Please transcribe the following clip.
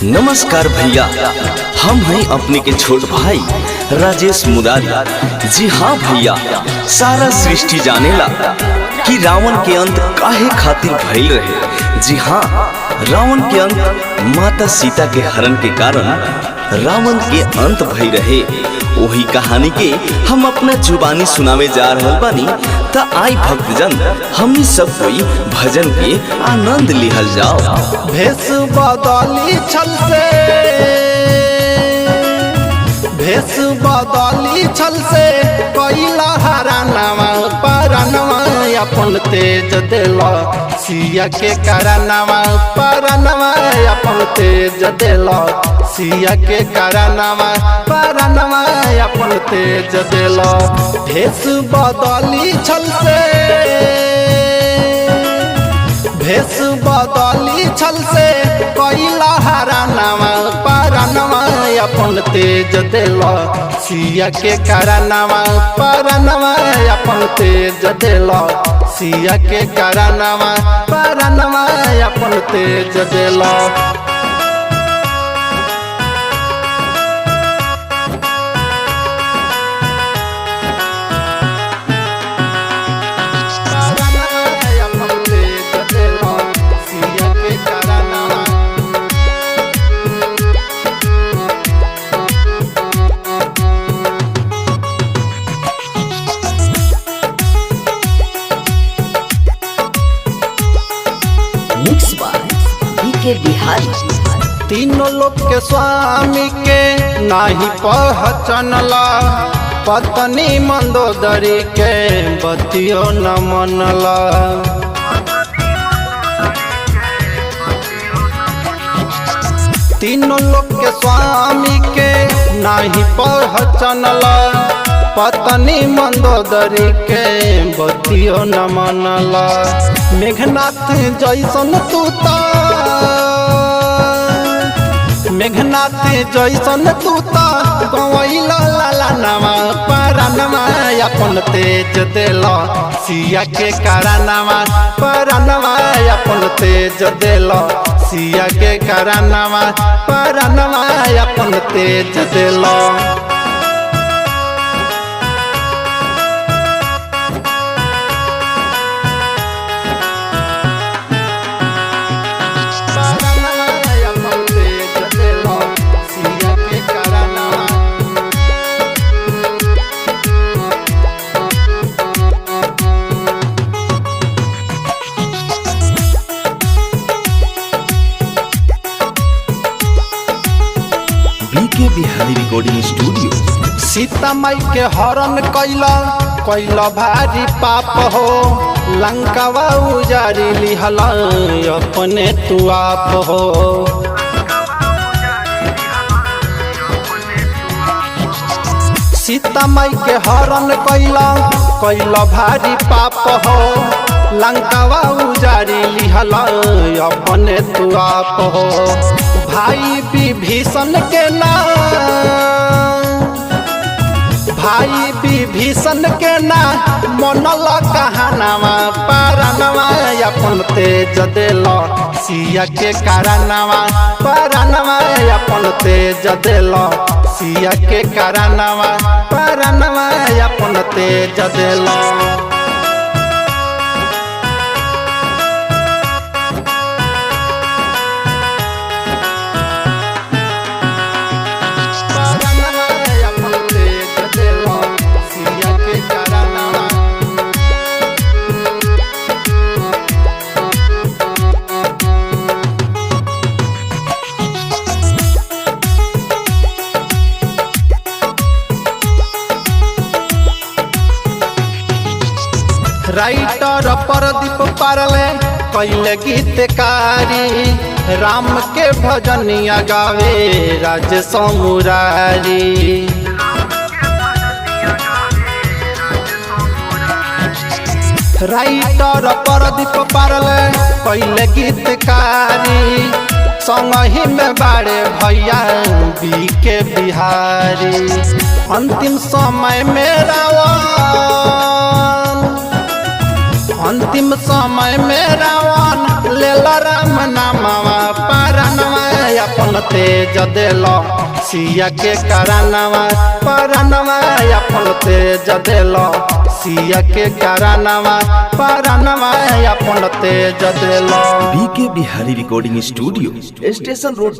नमस्कार भैया, हम हैं अपने के छोट भाई राजेश मुरारी। जी हाँ भैया, सारा सृष्टि जानेला कि रावण के अंत काहे खातिर भइल रहे। जी हाँ, रावण के अंत माता सीता के हरण के कारण रावण के अंत भई रहे। वही कहानी के हम अपना जुबानी सुनावे जा रहल बानी। त आई भक्तजन हमनी सब कोई भजन के आनंद लिहल जाओ। भेष बदली छल से, भेष बदली छल से कैला हरानवा परनवा अपन तेज देला सिया के करनवा परनवा अपन तेज देला सिया के करनवा परनवा अपन तेज देला। भेष बदली छल से, भेष बदली छल से कैला हरानवा परनवा अपन तेज देला सिया के करनवा परनवा अपन तेज देला सिया के करनवा परनवा अपन तेज देला। तीनों लोक के स्वामी के नाही पहचानला, पत्नी मंदोदरी के बतियो न मनला। तीनों लोक के स्वामी के नाही पहचानला, पत्नी मंदोदरी के बतियो न मनला। मेघनाथ जैसन तूता, मेघनाथ जैसन तूता गवैला लाला नवा परनवा अपन तेज देला सिया के करनवा परनवा अपन तेज देला सिया के करनवा परनवा अपन तेज देला। Bihari recording studio. सीता माई के हरण कैला कैला भारी पाप हो, लंकावा उजारी लिहला अपने तू आप हो। सीता माई के हरण कैला कैला भारी पाप हो, लंकावा उजारी लिहला अपने तू आप हो। भाई विभीषण के ना, भाई विभीषण के ना मनला कहानवा परनवा अपन तेज देला सिया के करनवा परनवा अपन तेज देला सिया के करनवा परनवा अपन तेज देला। राइटर परदीप पारले कैले गीतकारी, राम के भजनिया गावे राजेश मुरारी। राइटर परदीप पारले कैले गीतकारी, संगही में बाड़े भैया बी के बिहारी। अंतिम समय में रावण अंतिम समय में रावण लेला राम नामवा परनवा अपन तेज देलो सिया के कारणवा परनवा अपन तेज देलो सिया के कारणवा परनवा अपन तेज देलो। बीके Bihari recording studio, station road.